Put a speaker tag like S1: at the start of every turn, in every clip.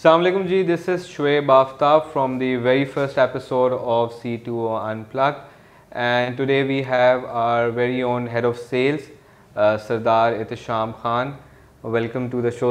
S1: Assalamualaikum ji, this is Shoaib Aftab from the very first episode of C2O Unplugged, and today we have our very own head of sales, Sardar Ihtisham Khan. Welcome to the show,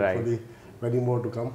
S1: Right.
S2: Many more to come.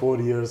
S2: 4 years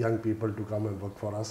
S2: young people to come and work for us,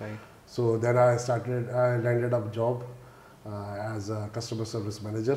S1: Right.
S2: So then I landed up job as a customer service manager.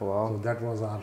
S2: So that was our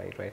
S1: Right.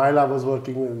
S2: while I was working in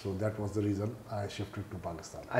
S2: So that was the reason I shifted to Pakistan.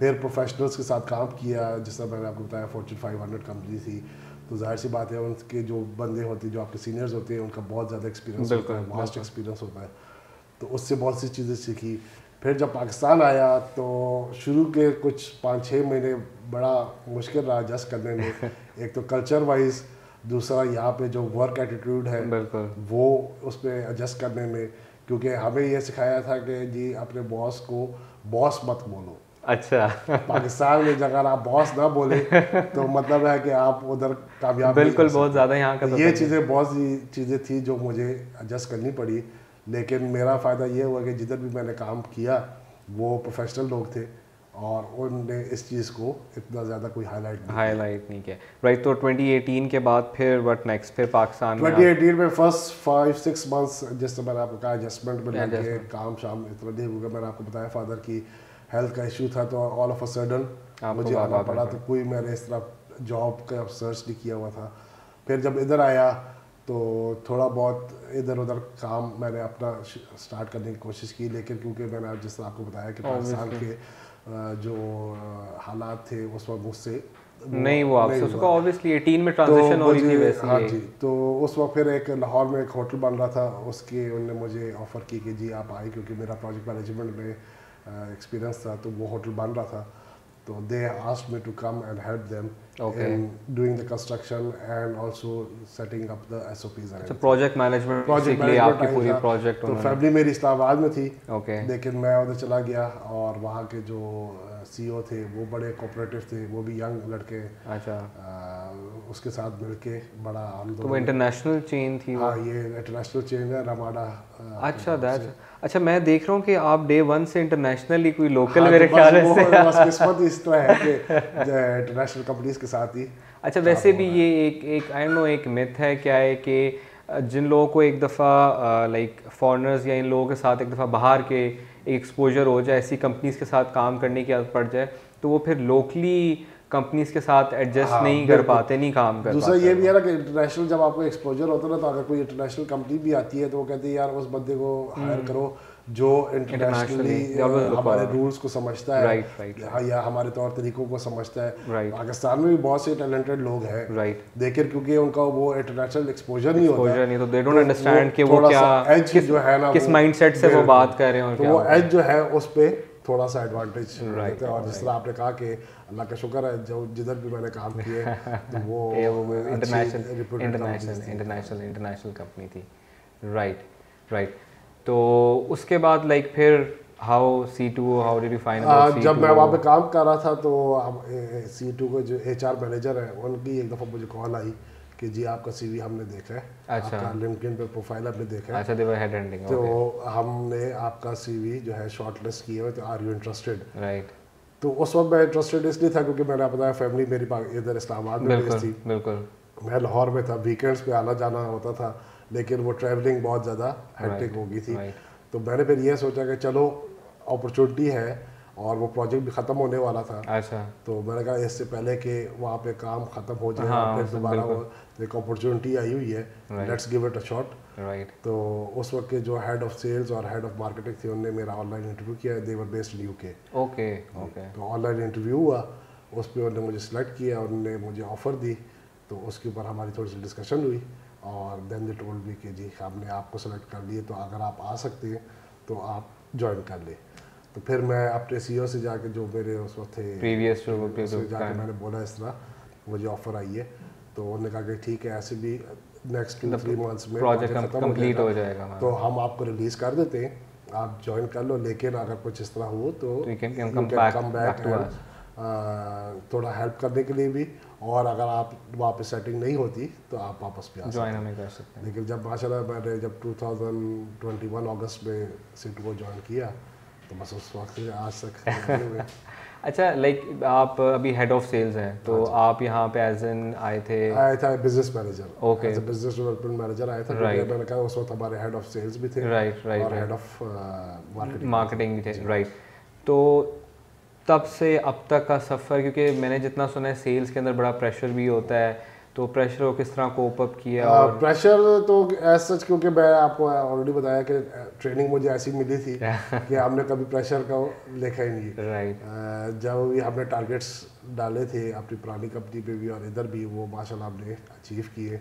S2: پھر professionals کے ساتھ کام کیا، جس طرح میں نے آپ کو بتایا فارچون 500 کمپنی تھی، تو ظاہر سی بات ہے ان کے جو بندے ہوتے ہیں جو آپ کے سینئرز ہوتے ہیں ان کا بہت زیادہ ایکسپیرینس ہوتا ہے، واسٹ ایکسپیرینس ہوتا ہے، تو اس سے بہت سی چیزیں سیکھی. پھر جب پاکستان آیا تو شروع کے کچھ 5-6 مہینے بڑا مشکل رہا ایڈجسٹ کرنے میں. ایک تو کلچر وائز، دوسرا یہاں پہ جو ورک ایٹیٹیوڈ ہے وہ اس پہ ایڈجسٹ کرنے میں، کیونکہ ہمیں یہ سکھایا تھا کہ جی اپنے باس کو باس مت بولو.
S1: اچھا
S2: پاکستان میں اگر آپ باس نہ بولے تو مطلب ہے کہ آپ ادھر کامیاب
S1: بالکل بہت زیادہ یہاں کا.
S2: یہ چیزیں بہت سی چیزیں تھیں جو مجھے ایڈجسٹ کرنی پڑی، لیکن میرا فائدہ یہ ہوا کہ جدھر بھی میں نے کام کیا وہ پروفیشنل لوگ تھے اور ان نے اس چیز کو اتنا زیادہ کوئی ہائی لائٹ
S1: نہیں کیا. رائٹ، تو 2018 کے بعد پھر وٹ نیکسٹ؟ پھر پاکستان
S2: 2018 میں فرسٹ 5-6 منتھس جس طرح میں نے آپ کو کہا ایڈجسٹمنٹ میں لگ کے کام شام اتنا نہیں ہوگا. میں نے آپ کو بتایا فادر کی ہیلتھ کا ایشو تھا تو آل آف اے سڈن مجھے آنا پڑا، تو کوئی میں نے اس طرح جاب کا سرچ نہیں کیا ہوا تھا. پھر جب ادھر آیا تو تھوڑا بہت ادھر ادھر کام میں نے اپنا اسٹارٹ کرنے کی کوشش کی، لیکن کیونکہ میں نے جس طرح آپ کو بتایا کہ پاکستان کے جو حالات تھے اس وقت مجھ سے
S1: نہیں وہ آپ سے اوبویسلی 18 میں ٹرانزیشن ہو رہی تھی ویسے.
S2: ہاں جی، تو اس وقت پھر ایک لاہور میں ایک ہوٹل بن رہا تھا، اس کے انہوں نے مجھے آفر کی کہ جی آپ آئے، کیونکہ میرا پروجیکٹ مینجمنٹ میں ایکسپیرینس تھا تو وہ ہوٹل بن رہا تھا. تو they asked me to come and help them in doing the construction and also setting up the SOPs.
S1: اچھا، پروجیکٹ مینجمنٹ بیسیکلی آپ کی پوری پروجیکٹ.
S2: تو فیملی میری اسلام آباد میں تھی، لیکن میں ادھر چلا گیا اور وہاں کے جو سی او تھے وہ بڑے کوپریٹو تھے، وہ بھی ینگ لڑکے.
S1: اچھا،
S2: اس کے ساتھ مل کے بڑا
S1: تو وہ انٹرنیشنل چین تھی؟
S2: ہاں یہ انٹرنیشنل چین ہے، رماڈا.
S1: اچھا اچھا، میں دیکھ رہا ہوں کہ آپ ڈے 1 سے انٹرنیشنلی کوئی لوکل میرے خیال سے
S2: بس قسمت اس طرح ہے کہ انٹرنیشنل کمپنیز کے ساتھ ہی.
S1: اچھا، ویسے بھی یہ ایک آئی ڈونٹ نو ایک متھ ہے کیا ہے کہ جن لوگوں کو ایک دفعہ لائک فارنرز یا ان لوگوں کے ساتھ ایک دفعہ باہر کے ایکسپوجر ہو جائے، ایسی کمپنیز کے ساتھ کام کرنے کی عادت پڑ جائے تو وہ پھر لوکلی کمپنیز کے ساتھ ایڈجسٹ نہیں کر پاتے، نہیں کام کر پاتے.
S2: دوسرا یہ بھی ہے نا کہ انٹرنیشنل جب آپ کو ایکسپوجر ہوتا ہے نا، تو اگر کوئی انٹرنیشنل کمپنی بھی آتی ہے تو وہ کہتے ہیں یار اس بندے کو ہائر کرو جو انٹرنیشنلی ہمارے رولس کو سمجھتا ہے یا ہمارے طور طریقوں کو سمجھتا ہے. پاکستان میں بھی بہت سے ٹیلنٹڈ لوگ ہیں، لیکن کیونکہ ان کا وہ انٹرنیشنل ایکسپوجر نہیں ہوتا
S1: تو دے ڈونٹ انڈرسٹینڈ کہ وہ کیا
S2: ایج جو ہے نا
S1: کس مائنڈ سیٹ سے وہ بات کر رہے ہیں،
S2: تو وہ ایج جو ہے اس پہ تھوڑا سا ایڈوانٹیج رہتا ہے. اور جس طرح آپ نے کہا کہ اللہ کا شکر ہے جو جدھر بھی میں نے کام کیے تو وہ
S1: انٹرنیشنل کمپنی تھی. رائٹ. تو اس کے بعد لائک پھر how did you find out C2؟
S2: جب میں وہاں پہ کام کر رہا تھا تو C2 کے جو HR مینیجر ہیں ان کی ایک دفعہ مجھے کال آئی کہ جی آپ کا CV ہم نے دیکھا ہے، آپ کا LinkedIn پہ پروفائل ہم نے دیکھا ہے.
S1: اچھا، they were headhunting.
S2: تو ہم نے آپ کا CV جو ہے شارٹ لسٹ کیے ہوئے، تو آر یو انٹرسٹڈ؟
S1: رائٹ.
S2: تو اس وقت میں انٹرسٹڈ اس لیے تھا کیونکہ میں نے بتایا فیملی میری ادھر اسلام آباد میں بیس تھی.
S1: بالکل.
S2: میں لاہور میں تھا، ویکینڈس پہ آنا جانا ہوتا تھا، لیکن وہ ٹریولنگ بہت زیادہ ہیکٹک ہو گئی تھی. تو میں نے پھر یہ سوچا کہ چلو اپرچونٹی ہے اور وہ پروجیکٹ بھی ختم ہونے والا تھا.
S1: اچھا.
S2: تو میں نے کہا اس سے پہلے کہ وہاں پہ کام ختم ہو جائے پھر دوبارہ وہ ایک اپرچونٹی آئی ہوئی ہے، let's give it a shot. تو اس وقت کے جو ہیڈ آف سیلز اور ہیڈ آف مارکیٹنگ تھے انہوں نے میرا آن لائن انٹرویو کیا. They were based in UK.
S1: Okay.
S2: تو آن لائن انٹرویو ہوا، اس پہ انہوں نے مجھے سلیکٹ کیا، انہوں نے مجھے آفر دی. تو اس کے اوپر ہماری تھوڑی سی ڈسکشن ہوئی اور دین دے ٹولڈ می کہ جی ہم نے آپ کو سلیکٹ کر لیے، تو اگر آپ آ سکتے ہیں تو آپ جوائن کر لیں. تو پھر میں اپنے CEO سے جا کے جو میرے اس وقت تھے
S1: پریویس
S2: جا کے میں نے بولا اس طرح مجھے آفر آئی ہے. تو انہوں نے کہا کہ ٹھیک ہے، ایسے بھی نیکسٹ 2-3 منتھس میں
S1: پروجیکٹ کمپلیٹ ہو جائے گا
S2: تو ہم آپ کو ریلیز کر دیتے ہیں، آپ جوائن کر لو. لیکن اگر کچھ اس طرح ہو تو کم بیک تھوڑا ہیلپ کرنے کے لیے بھی، اور اگر آپ وہاں پہ سیٹنگ نہیں ہوتی تو آپ واپس بھی آ سکتے ہیں. لیکن جب ماشاء اللہ میں نے جب 2021 اگست میں C2 کو جوائن کیا تو بس اس وقت سے آج تک.
S1: اچھا، لائک آپ ابھی ہیڈ آف سیلز ہیں تو آپ یہاں پہ ایز این آئے
S2: تھا business manager. Okay. Business development manager آیا تھا. میں نے کہا اس وقت ہمارے ہیڈ آف سیلز بھی تھے اور ہیڈ آف
S1: مارکیٹنگ بھی تھے. رائٹ. تو تب سے اب تک کا سفر، کیونکہ میں نے جتنا سنا ہے سیلز کے اندر بڑا پریشر بھی ہوتا ہے، تو پریشر کو کس طرح کوپ اپ کیا؟ اور
S2: پریشر تو ایز سچ کیونکہ میں آپ کو آلریڈی بتایا کہ ٹریننگ مجھے ایسی ملی تھی کہ ہم نے کبھی پریشر کا دیکھا ہی نہیں.
S1: رائٹ.
S2: جب بھی ہم نے ٹارگیٹس ڈالے تھے اپنی پرانی کمپنی پہ بھی اور ادھر بھی, وہ ماشاء اللہ ہم نے اچیو کیے.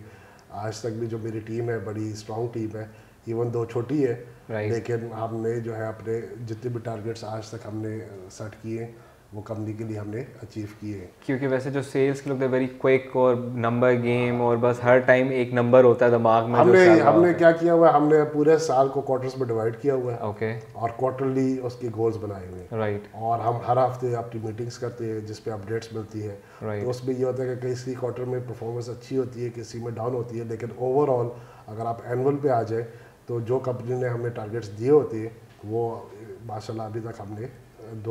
S2: آج تک بھی جو میری ٹیم ہے بڑی اسٹرانگ ٹیم ہے, ایون دو چھوٹی ہے, لیکن ہم نے جو ہے اپنے جتنے بھی ٹارگیٹس آج تک ہم نے سیٹ کیے وہ کمپنی کے لیے ہم نے اچیو کیے ہیں.
S1: کیونکہ ویسے جو سیلس کے لوگ ویری کوئک اور نمبر گیم, اور بس ہر ٹائم ایک نمبر ہوتا ہے دماغ میں.
S2: ہم نے کیا کیا ہوا ہے, ہم نے پورے سال کو کوارٹرز میں ڈیوائڈ کیا ہوا ہے.
S1: اوکے.
S2: اور کوارٹرلی اس کے گولز بنائے ہوئے ہیں.
S1: رائٹ.
S2: اور ہم ہر ہفتے اپنی میٹنگس کرتے ہیں جس پہ اپڈیٹس ملتی ہے. تو اس میں یہ ہوتا ہے کہ کسی کوارٹر میں پرفارمنس اچھی ہوتی ہے, کسی میں ڈاؤن ہوتی ہے, لیکن اوور آل اگر آپ اینول پہ آ جائیں تو جو کمپنی نے ہمیں ٹارگیٹس دیے ہوتے ہیں وہ ماشاء اللہ ابھی تک ہم نے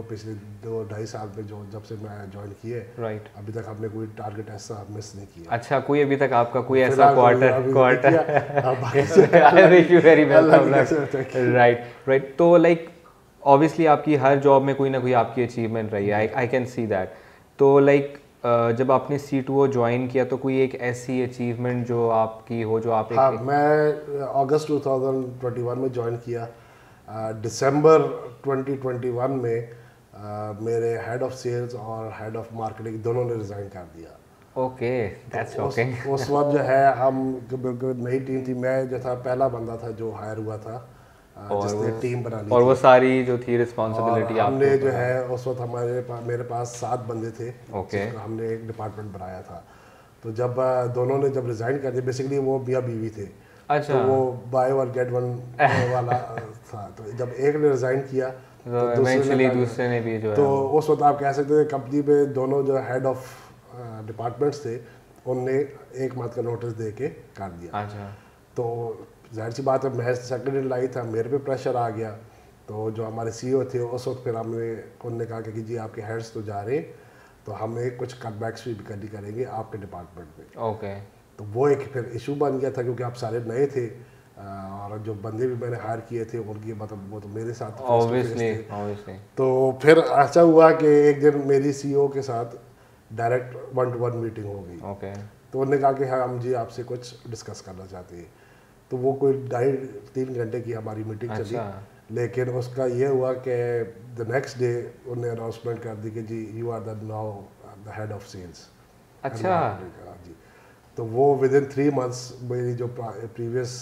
S2: پچھلے 2-2.5 سال میں جو جب سے میں جوائن کیے,
S1: رائٹ,
S2: ابھی تک ہم نے کوئی ٹارگیٹ ایسا مس نہیں کیا.
S1: اچھا, کوئی ابھی تک آپ کا کوئی ایسا کوارٹر رائٹ. تو لائک اوبیسلی آپ کی ہر جاب میں کوئی نہ کوئی آپ کی اچیومنٹ رہی ہے, آئی کین سی دیٹ. تو لائک جب آپ نے C2O جوائن کیا تو کوئی ایک ایسی اچیومنٹ جو آپ کی ہو جو آپ؟
S2: ہاں, میں اگست 2021 میں جوائن کیا. دسمبر 2021 میں میرے ہیڈ آف سیلز اور ہیڈ آف مارکیٹنگ دونوں نے ریزائن کر دیا.
S1: Okay, that's shocking.
S2: اس وقت جو ہے ہم بالکل نئی ٹیم تھی, میں جو تھا پہلا بندہ تھا جو ہائر ہوا تھا جس نے ٹیم بنا لی,
S1: اور وہ ساری جو تھی رسپانسبلٹی
S2: ہم نے جو ہے اس وقت میرے پاس 7 بندے تھے. ہم نے ایک ڈپارٹمنٹ بنایا تھا. تو جب دونوں نے جب ریزائن کر دیا, بیسکلی وہ میاں بیوی تھے, تو وہ بائی ون گیٹ ون والا تھا. تو جب ایک نے ریزائن کیا تو
S1: دوسرے نے بھی جو ہے,
S2: تو اس وقت آپ کہہ سکتے تھے کمپنی پہ دونوں جو ہیڈ آف ڈپارٹمنٹس تھے ان نے 1 منتھ کا نوٹس دے کے کاٹ دیا. تو ظاہر سی بات ہے, میں سیکنڈ ان لائن تھا, میرے پہ پریشر آ گیا. تو جو ہمارے CEO تھے اس وقت پھر انہوں نے کہا کہ جی آپ کے ہیڈس تو جا رہے ہیں, تو ہمیں کچھ کٹ بیکس بھی کریں گے آپ کے ڈپارٹمنٹ میں.
S1: اوکے.
S2: تو وہ ایک پھر ایشو بن گیا تھا کیونکہ آپ سارے نئے تھے, اور جو بندے بھی میں نے ہائر کیے تھے ان کی مطلب وہ تو میرے ساتھ
S1: obviously.
S2: تو پھر ایسا ہوا کہ ایک دن میری CEO کے ساتھ ڈائریکٹ 1-to-1 میٹنگ ہو گئی.
S1: اوکے.
S2: تو انہوں نے کہا کہ ہاں ہم جی آپ سے کچھ ڈسکس کرنا چاہتے ہیں. تو وہ کوئی 2.5-3 گھنٹے کی ہماری میٹنگ چلی, لیکن اس کا یہ ہوا کہ دا نیکسٹ ڈے انہوں نے اناؤنسمنٹ کر دی کہ جی you are the now the head of sales.
S1: اچھا
S2: جی. تو وہ ود ان 3 months میری جو پریویس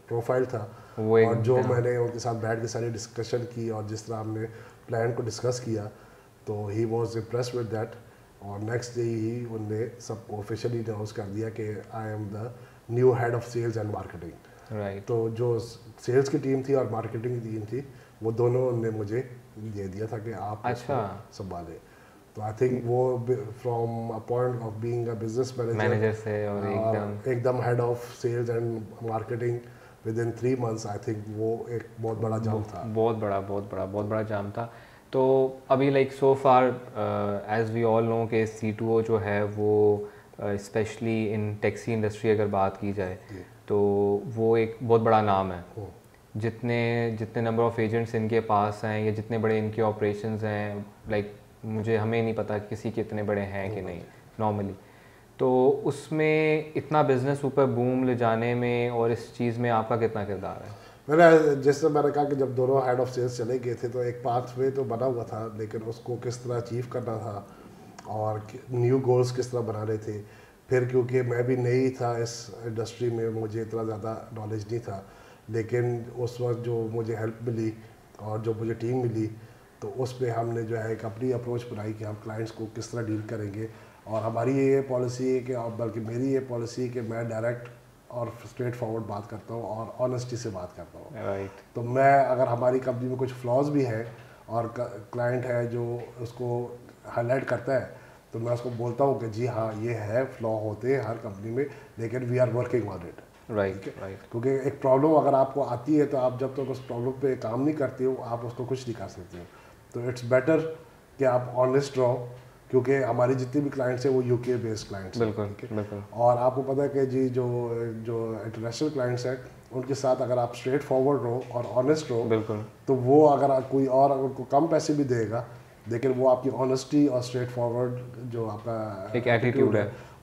S2: پروفائل تھا اور جو میں نے ان کے ساتھ بیٹھ کے ساری ڈسکشن کی اور جس طرح ہم نے پلان کو ڈسکس کیا, تو he was impressed with that. اور نیکسٹ ڈے ہی انہوں نے سب کو آفیشلی اناؤنس کر دیا کہ I am the new head of sales and marketing. تو جو سیلز کی ٹیم تھی اور مارکیٹنگ کی ٹیم تھی وہ دونوں نے مجھے دے دیا تھا کہ آپ اس کو سنبھالیں. تو آئی تھنک وہ from a point of being a business manager سے اور ایک دم head of sales and marketing with in 3 months, I think وہ ایک بہت بڑا جام تھا.
S1: بہت بڑا جام تھا. تو ابھی like so far as we all know کہ C2O جو ہے وہ اسپیشلی ان ٹیکسی انڈسٹری اگر بات کی جائے تو وہ ایک بہت بڑا نام ہے. جتنے نمبر آف ایجنٹس ان کے پاس ہیں یا جتنے بڑے ان کے آپریشنز ہیں, لائک ہمیں نہیں پتا کسی کے اتنے بڑے ہیں کہ نہیں نارملی. تو اس میں اتنا بزنس اوپر بوم لے جانے میں اور اس چیز میں آپ کا کتنا کردار ہے؟
S2: جس سے میں نے کہا کہ جب دونوں ہیڈ آف سیلس چلے گئے تھے تو ایک پاتھ وے تو بنا ہوا تھا, لیکن اس کو کس طرح اچیو کرنا تھا اور نیو گولز کس طرح بنانے تھے. پھر کیونکہ میں بھی نئی تھا اس انڈسٹری میں, مجھے اتنا زیادہ نالج نہیں تھا, لیکن اس وقت جو مجھے ہیلپ ملی اور جو مجھے ٹیم ملی تو اس پہ ہم نے جو ہے ایک اپنی اپروچ بنائی کہ ہم کلائنٹس کو کس طرح ڈیل کریں گے. اور ہماری یہ پالیسی ہے کہ بلکہ میری یہ پالیسی ہے کہ میں ڈائریکٹ اور اسٹریٹ فارورڈ بات کرتا ہوں اور آنیسٹی سے بات کرتا ہوں. تو میں اگر ہماری کمپنی میں کچھ فلاز بھی ہیں اور کلائنٹ ہے جو اس کو ہائی لائٹ کرتا ہے تو میں اس کو بولتا ہوں کہ جی ہاں یہ ہے, فلا ہوتے ہیں ہر کمپنی میں, لیکن we are working on it. کیونکہ ایک پرابلم اگر آپ کو آتی ہے تو آپ جب تک اس پرابلم پہ کام نہیں کرتے ہو آپ اس کو کچھ نہیں کر سکتے ہو. تو اٹس بیٹر کہ آپ آنیسٹ رہو, کیونکہ ہماری جتنے بھی کلائنٹس ہیں وہ UK بیسڈ کلائنٹس ہیں. اور آپ کو پتہ ہے کہ جی جو انٹرنیشنل کلائنٹس ہیں ان کے ساتھ اگر آپ اسٹریٹ فارورڈ رہو اور آنیسٹ رہو تو وہ اگر کوئی اور اگر کو کم پیسے بھی دے گا لیکن وہ آپ کی آنیسٹی اور اسٹریٹ فارورڈ جو آپ کا
S1: ایک ایٹیٹیوڈ ہے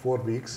S2: 4 weeks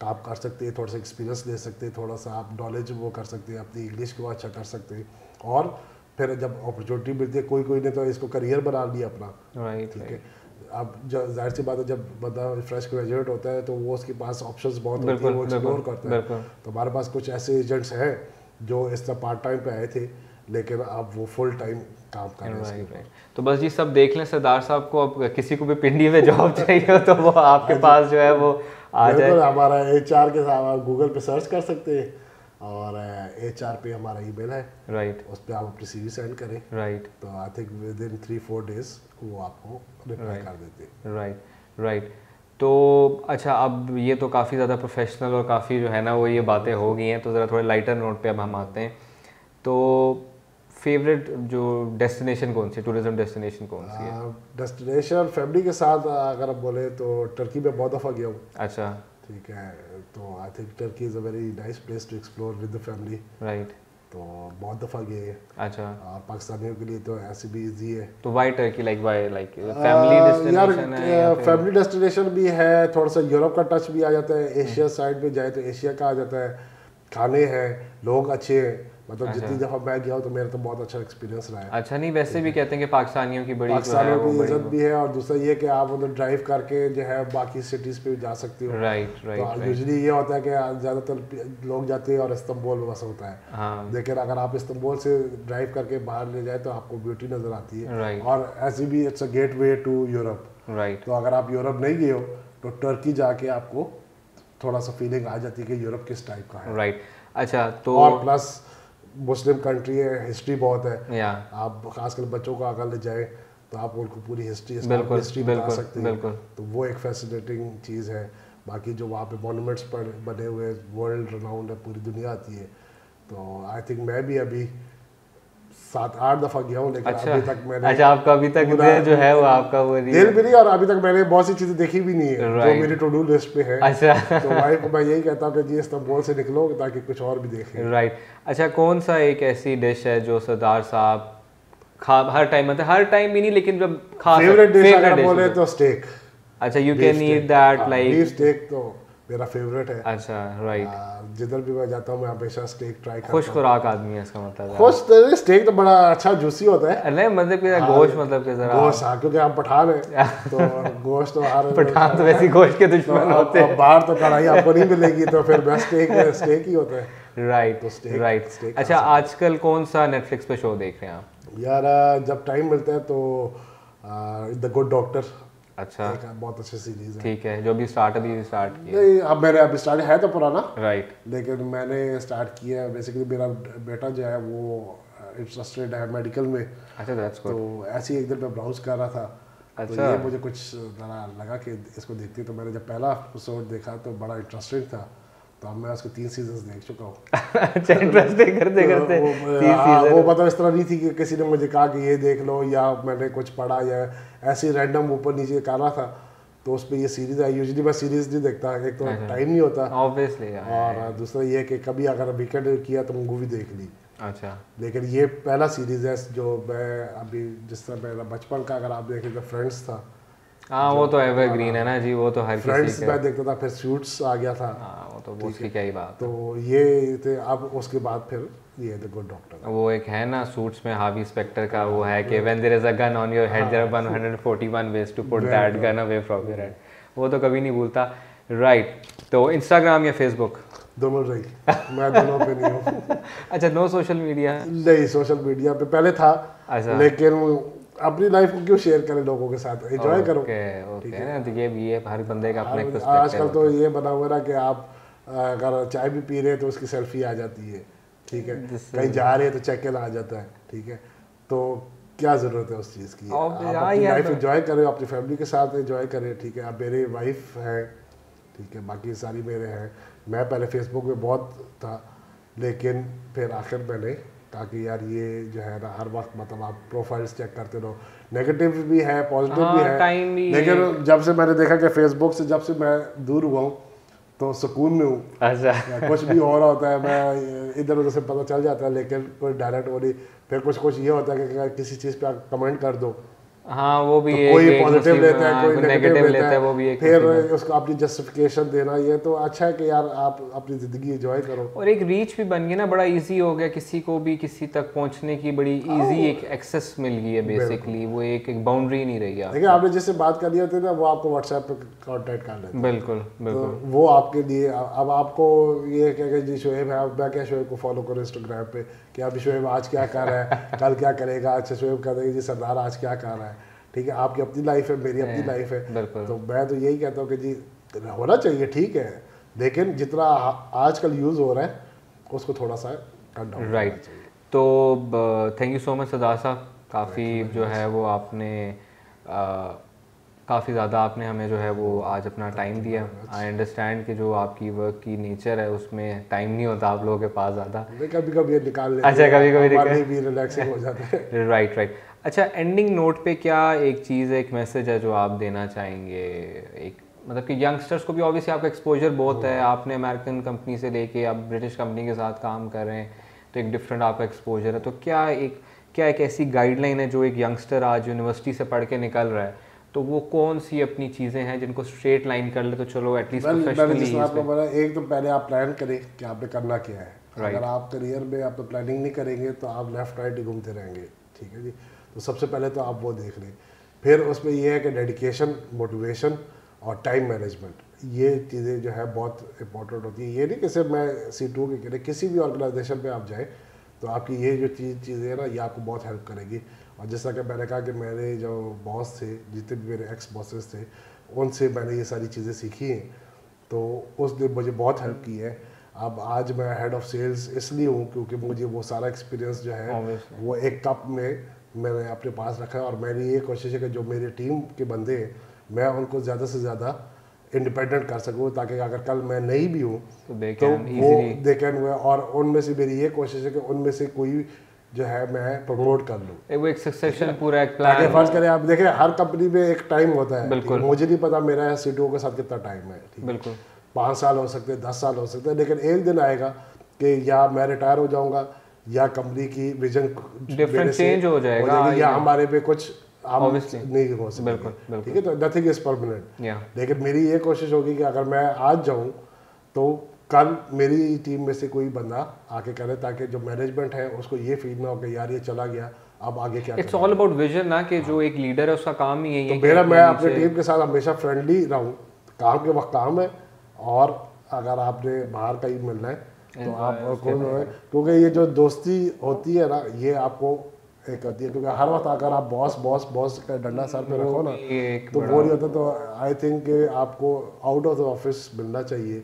S2: آپ کر سکتے ہیں, تھوڑا سا ایکسپیرینس لے سکتے ہیں, تھوڑا سا آپ نالج وہ کر سکتے ہیں, اپنی انگلش کو اچھا کر سکتے ہیں, اور پھر جب اپرچونیٹی ملتی ہے, کوئی نے تو اس کو کریئر بنا لیا اپنا, ٹھیک ہے. اب ظاہر سی بات ہے جب بندہ فریش گریجویٹ ہوتا ہے تو وہ اس کے پاس آپشنز بہت ہوتی ہیں, وہ ایکسپلور کرتا ہے. تو ہمارے پاس کچھ ایسے ایجنٹس ہیں جو اس طرح پارٹ ٹائم پہ آئے تھے, لیکن اب وہ فل ٹائم کام کر رہے ہیں.
S1: تو بس جی سب دیکھ لیں سردار صاحب کو, اب کسی کو بھی پنڈی میں جاب چاہیے ہو تو وہ آپ کے پاس جو ہے وہ آ جائے.
S2: بالکل, ہمارا HR کے ساتھ آپ گوگل پہ سرچ کر سکتے ہیں, اور HR پہ ہمارا ای میل ہے,
S1: رائٹ,
S2: اس پہ آپ اپنی CV سینڈ کریں,
S1: رائٹ,
S2: تو I think with in 3-4 days وہ آپ کو رپلائی کر دیتے ہیں.
S1: Right, right. تو اچھا, اب یہ تو کافی زیادہ پروفیشنل اور کافی جو ہے نا وہ یہ باتیں ہو گئی ہیں, تو ذرا تھوڑے لائٹر نوٹ پہ اب ہم آتے ہیں. تو فیوریٹ جو ڈیسٹینیشن کون سی, ٹورزم ڈیسٹینیشن کون سی ہے؟
S2: ڈیسٹینیشن فیملی کے ساتھ اگر آپ بولیں تو ٹرکی میں بہت دفعہ گیا ہوں.
S1: اچھا,
S2: ٹھیک ہے, تو I think Turkey is a very nice place to explore with the family.
S1: Right,
S2: تو بہت دفعہ گئے.
S1: اچھا,
S2: اور پاکستانیوں کے لیے تو ایسے بھی ایزی ہے.
S1: تو why Turkey, like why, like family destination ہے؟
S2: فیملی ڈیسٹینیشن بھی ہے, تھوڑا سا یورپ کا ٹچ بھی آ جاتا ہے, ایشیا سائڈ پہ جائے تو ایشیا کا آ جاتا ہے, کھانے ہیں, لوگ اچھے ہیں, مطلب جتنی دفعہ میں گیا ہوں تو میرا تو بہت اچھا ایکسپیرینس رہا ہے.
S1: اچھا, نہیں ویسے بھی کہتے ہیں کہ پاکستانیوں کی بڑی
S2: پاکستانیوں کی عزت بھی ہے, اور دوسرا یہ کہ آپ ادھر ڈرائیو کر کے جو ہے باقی سٹیز پہ جا سکتے ہو.
S1: رائٹ,
S2: تو
S1: رائٹ,
S2: یوزلی یہ ہوتا ہے کہ زیادہ تر لوگ جاتے ہیں اور استنبول میں بس ہوتا ہے.
S1: ہاں,
S2: لیکن اگر آپ استنبول سے ڈرائیو کر کے باہر لے جائیں تو آپ کو بیوٹی نظر آتی ہے,
S1: رائٹ,
S2: اور ایسی بھی it's a gateway to Europe.
S1: Right.
S2: تو اگر آپ یورپ نہیں گئے ہو تو ٹرکی جا کے آپ کو تھوڑا سا فیلنگ آ جاتی ہے کہ یورپ کس ٹائپ کا ہے.
S1: رائٹ. اچھا, تو
S2: اور پلس مسلم کنٹری ہے, ہسٹری بہت ہے.
S1: یا
S2: آپ خاص کر بچوں کو اگر لے جائیں تو آپ ان کو پوری ہسٹری
S1: بالکل
S2: بتا سکتے ہیں.
S1: بالکل,
S2: تو وہ ایک فیسینیٹنگ چیز ہے. باقی جو وہاں پہ مونومنٹس پر بنے ہوئے, ورلڈ رناؤنڈ ہے, پوری دنیا آتی ہے. تو آئی تھنک میں بھی ابھی 7-8 دفعہ گیا ہوں, لیکن ابھی تک میں نے,
S1: اچھا آپ کا ابھی تک جو ہے وہ آپ کا وہ
S2: دل بھی نہیں, اور ابھی تک میں نے بہت سی چیزیں دیکھی بھی نہیں ہے جو میری ٹو ڈو لسٹ پہ ہے.
S1: اچھا,
S2: تو وائف کو میں یہی کہتا ہوں کہ جی استنبول سے نکلو تاکہ کچھ اور بھی دیکھیں.
S1: رائٹ. اچھا, کون سا ایک ایسی ڈش ہے جو سردار صاحب ہر ٹائم, مطلب ہر ٹائم بھی نہیں لیکن جب خاص
S2: فیوریٹ ڈش اگر بولے تو اسٹیک.
S1: اچھا, you can eat that like
S2: beef steak تو میرا فیوریٹ ہے.
S1: اچھا, رائٹ.
S2: جدھر بھی میں جاتا ہوں میں ہمیشہ اسٹیک ٹرائی کرتا ہوں.
S1: خوش خوراک آدمی ہے اس کا مطلب.
S2: خوش اسٹیک تو بڑا اچھا جوسی ہوتا ہے.
S1: نہیں مطلب کہ گوشت, مطلب کہ ذرا
S2: گوشت, کیونکہ ہم پٹھان ہیں تو گوشت تو ہر
S1: پٹھان تو ویسے گوشت کے دشمن ہوتے ہیں.
S2: باہر تو کڑھائی آپ کو نہیں ملے گی, تو پھر بیسٹ اسٹیک ہی ہوتا ہے.
S1: Right, right. اچھا, آج کل کون سا نیٹ فلکس پہ شو دیکھ رہے ہیں آپ؟
S2: یار جب ٹائم ملتا ہے تو دا گڈ ڈاکٹر.
S1: اچھا,
S2: بہت اچھی سیریز ہے.
S1: ٹھیک ہے, جو ابھی اسٹارٹ کی
S2: نہیں, اب میں نے ابھی اسٹارٹ ہے تو پرانا,
S1: رائٹ,
S2: لیکن میں نے اسٹارٹ کیا ہے. بیسیکلی میرا بیٹا جو ہے وہ انٹرسٹیڈ ہے میڈیکل میں.
S1: اچھا, دیٹس گڈ.
S2: تو ایسے ہی ایک دن میں براؤز کر رہا تھا, تو یہ مجھے کچھ ذرا لگا کہ اس کو دیکھتے. تو میں نے جب پہلا ایپیسوڈ دیکھا تو بڑا انٹرسٹنگ تھا, تو اب میں اس کو 3 سیزنز دیکھ چکا ہوں.
S1: اچھا, انٹرسٹنگ کرتے کرتے
S2: وہ مطلب اس طرح نہیں تھی کہ کسی نے مجھے کہا کہ یہ دیکھ لو, یا میں نے کچھ پڑھا, یا ایسے رینڈم اوپر نیچے کر رہا تھا تو اس پہ یہ سیریز ہے. یوزلی میں سیریز نہیں دیکھتا, ایک تو ٹائم نہیں ہوتا,
S1: obviously,
S2: اور دوسرا یہ کہ کبھی اگر ویکینڈ کیا تو مووی دیکھ لی.
S1: اچھا,
S2: لیکن یہ پہلا سیریز ہے جو میں ابھی, جس طرح میرا بچپن کا اگر آپ دیکھیں تو فرینڈس تھا.
S1: ہاں وہ تو ایور گرین ہے نا جی, وہ تو ہر
S2: فرینڈس میں دیکھتا تھا, پھر سوٹس آ گیا تھا.
S1: ہاں وہ تو اس کی کیا ہی بات.
S2: تو یہ تھے. اب اس کے بعد پھر یہ دا گڈ ڈاکٹر.
S1: وہ ایک ہے نا سوٹس میں ہاروی اسپیکٹر کا وہ ہے کہ when there is a gun on your head there are 141 ways to put that gun away from your head. وہ تو کبھی نہیں بھولتا. رائٹ. تو انسٹاگرام یا فیس بک؟
S2: دونوں رہی, میں دونوں پہ نہیں ہوں.
S1: اچھا, نو سوشل میڈیا؟
S2: نہیں, سوشل میڈیا پہ پہلے تھا, لیکن اپنی لائف کو کیوں شیئر کریں لوگوں کے ساتھ, انجوائے کرو.
S1: یہ بھی ہے ہر بندے کا اپنا ایک.
S2: آج کل تو یہ بنا ہوا نا کہ آپ اگر چائے بھی پی رہے ہیں تو اس کی سیلفی آ جاتی ہے, ٹھیک ہے, کہیں جا رہے ہیں تو چیک ان آ جاتا ہے, ٹھیک ہے. تو کیا ضرورت ہے اس چیز کی؟ آپ اپنی لائف انجوائے کریں, اپنی فیملی کے ساتھ انجوائے کریں, ٹھیک ہے. اب میری وائف ہے, ٹھیک ہے, باقی ساری میرے ہیں. میں پہلے فیس بک میں بہت تھا, لیکن پھر آخر میں نے کہا کہ یار یہ جو ہے نا ہر وقت مطلب آپ پروفائلس چیک کرتے رہو, نیگیٹو بھی ہے پازیٹیو بھی ہے, لیکن جب سے میں نے دیکھا کہ فیس بک سے جب سے میں دور ہوا ہوں تو سکون میں ہوں.
S1: اچھا,
S2: کچھ بھی ہو رہا ہوتا ہے میں ادھر ادھر سے پتہ چل جاتا ہے, لیکن کوئی ڈائریکٹ وہ نہیں. پھر کچھ یہ ہوتا ہے کہ کسی چیز پہ آپ کمنٹ کر دو
S1: ہاں وہ بھی
S2: کوئی پازیٹیو لیتا ہے کوئی نیگیٹو لیتا ہے,
S1: وہ بھی ایک
S2: پھر اس کو اپنی جسٹیفیکیشن دینا, یہ تو اچھا ہے کہ یار آپ اپنی زندگی انجوائے کرو.
S1: اور ایک ریچ بھی بن گئی نا, بڑا ایزی ہو گیا, کسی کو بھی کسی تک پہنچنے کی بڑی ایزی ایک ایکسیس مل گئی ہے بیسکلی, وہ ایک باؤنڈری نہیں رہی ہے.
S2: دیکھیں آپ نے جس سے بات کرنی ہوتی ہے نا وہ آپ کو واٹس ایپ پہ کانٹیکٹ کر لیتے ہیں.
S1: بالکل بالکل,
S2: وہ آپ کے لیے. اب آپ کو یہ کہ جی شعیب ہے, میں کیا شعیب کو فالو کروں انسٹاگرام پہ کہ ابھی شعیب آج کیا کر رہا ہے, کل کیا کرے گا. اچھا شعیب کہتے ہیں کہ جی سردار آج کیا کر رہا ہے, ٹھیک ہے, آپ کی اپنی لائف ہے, میری اپنی لائف ہے. تو میں تو یہی کہتا ہوں کہ جی ہونا چاہیے, ٹھیک ہے, لیکن جتنا آج کل یوز ہو رہا ہے اس کو تھوڑا سا کٹ ڈاؤن کرنا چاہیے.
S1: تو تھینک یو سو مچ سردار صاحب, کافی جو ہے وہ آپ نے کافی زیادہ آپ نے ہمیں جو ہے وہ آج اپنا ٹائم دیا. آئی انڈرسٹینڈ کہ جو آپ کی ورک کی نیچر ہے اس میں ٹائم نہیں ہوتا آپ لوگوں کے پاس زیادہ,
S2: کبھی کبھی نکال لیتے ہیں.
S1: اچھا کبھی کبھی
S2: بھی ریلیکسنگ ہو جاتا ہے.
S1: Right right. اچھا اینڈنگ نوٹ پہ کیا ایک چیز ہے, ایک میسج ہے جو آپ دینا چاہیں گے, ایک مطلب کہ ینگسٹرس کو بھی obviously آپ کا ایکسپوجر بہت ہے, آپ نے امریکن کمپنی سے لے کے آپ برٹش کمپنی کے ساتھ کام کر رہے ہیں تو ایک ڈفرینٹ آپ کا ایکسپوجر ہے, تو کیا ایک ایسی گائیڈ لائن ہے جو ایک ینگسٹر آج یونیورسٹی سے پڑھ کے نکل رہا ہے تو وہ کون سی اپنی چیزیں ہیں جن کو اسٹریٹ لائن کر لے تو چلو ایٹ لیسٹ پروفیشنلی.
S2: ایک تو پہلے آپ پلان کریں کہ آپ نے کرنا کیا ہے. اگر آپ کریئر میں آپ پلاننگ نہیں کریں گے تو آپ لیفٹ رائٹ ہی گھومتے رہیں گے, ٹھیک ہے جی. تو سب سے پہلے تو آپ وہ دیکھ لیں. پھر اس میں یہ ہے کہ ڈیڈیکیشن, موٹیویشن اور ٹائم مینجمنٹ, یہ چیزیں جو ہے بہت امپورٹنٹ ہوتی ہیں. یہ نہیں کہ صرف میں C2 کے کرے, کسی بھی آرگنائزیشن پہ آپ جائیں تو آپ کی یہ جو چیزیں ہیں نا یہ آپ کو بہت ہیلپ کرے گی. اور جیسا کہ میں نے کہا کہ میرے جو باس تھے, جتنے بھی میرے ایکس باسز تھے, ان سے میں نے یہ ساری چیزیں سیکھی ہیں, تو اس نے مجھے بہت ہیلپ کی ہے. اب آج میں ہیڈ آف سیلز اس لیے ہوں کیونکہ مجھے وہ سارا ایکسپیرینس جو ہے وہ ایک کپ میں نے اپنے پاس رکھا ہے. اور میری یہ کوشش ہے کہ جو میری ٹیم کے بندے ہیں میں ان کو زیادہ سے زیادہ انڈیپینڈنٹ کر سکوں, تاکہ اگر کل میں نہیں بھی ہوں تو وہ دے کین. اور ان میں سے میری یہ کوشش ہے کہ ان میں سے کوئی جو ہے میں پروموٹ کر لوں.
S1: وہ ایک سکسیشن پورا ایک پلان.
S2: تاکہ فرض کریں آپ دیکھیں ہر کمپنی میں ایک ٹائم ہوتا ہے, مجھے نہیں پتا میرا C2 کے ساتھ کتنا ٹائم ہے,
S1: بالکل
S2: 5 سال ہو سکتے ہیں, 10 سال ہو سکتے ہیں, لیکن ایک دن آئے گا کہ یا میں ریٹائر ہو جاؤں گا یا کمپنی کی ویژن
S1: ڈفرینٹ چینج ہو جائے گا,
S2: یا ہمارے پہ کچھ نہیں ہو سکتا, ٹھیک ہے. تو نتھنگ از پرماننٹ, لیکن میری یہ کوشش ہوگی کہ اگر میں آج جاؤں تو کل میری ٹیم میں سے کوئی بندہ آ کے کرے, تاکہ جو مینجمنٹ ہے اس کو یہ فیل نہ ہو کہ یار یہ چلا گیا اب آگے کیا.
S1: اٹس آل اباؤٹ ویژن نا, کہ جو ایک لیڈر ہے اس کا کام ہی یہی ہے.
S2: میں اپنے ٹیم کے ساتھ ہمیشہ فرینڈلی رہوں, کام کے وقت کام ہے, اور اگر آپ نے باہر کا ہی ملنا ہے تو آپ کیونکہ یہ جو دوستی ہوتی ہے نا یہ آپ کو ایک ہوتی ہے, کیونکہ ہر وقت اگر آپ باس کا ڈنڈا سر پہ رکھو نا تو وہ نہیں ہوتا. تو آئی تھنک کہ آپ کو آؤٹ آف دا آفس ملنا چاہیے,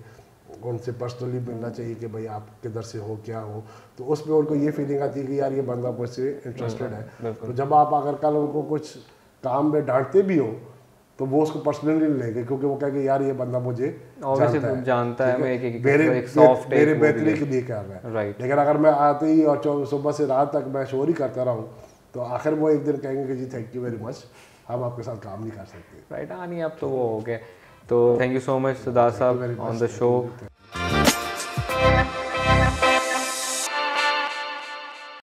S2: ان سے پرسنلی ملنا چاہیے کہ بھائی آپ کدھر سے ہو کیا ہو, تو اس میں ان کو یہ فیلنگ آتی ہے کہ یار یہ بندہ مجھ سے انٹرسٹیڈ ہے. تو جب آپ اگر کل ان کو کچھ کام میں ڈانٹتے بھی ہو تو وہ اس کو پرسنلی نہیں لیں گے, کیونکہ وہ کہیں گے یار یہ بندہ مجھے
S1: جانتا ہے,
S2: میرے بہتری کے لیے کر رہا ہے. لیکن اگر میں آتے ہی اور صبح سے رات تک میں شور ہی کرتا رہا ہوں تو آخر وہ ایک دن کہیں گے کہ جی تھینک یو ویری مچ, ہم آپ کے ساتھ کام نہیں کر سکتے.
S1: رائٹ, ہاں نہیں اب تو وہ ہو گیا. تو تھینک یو سو مچ سردار صاحب آن دا شو.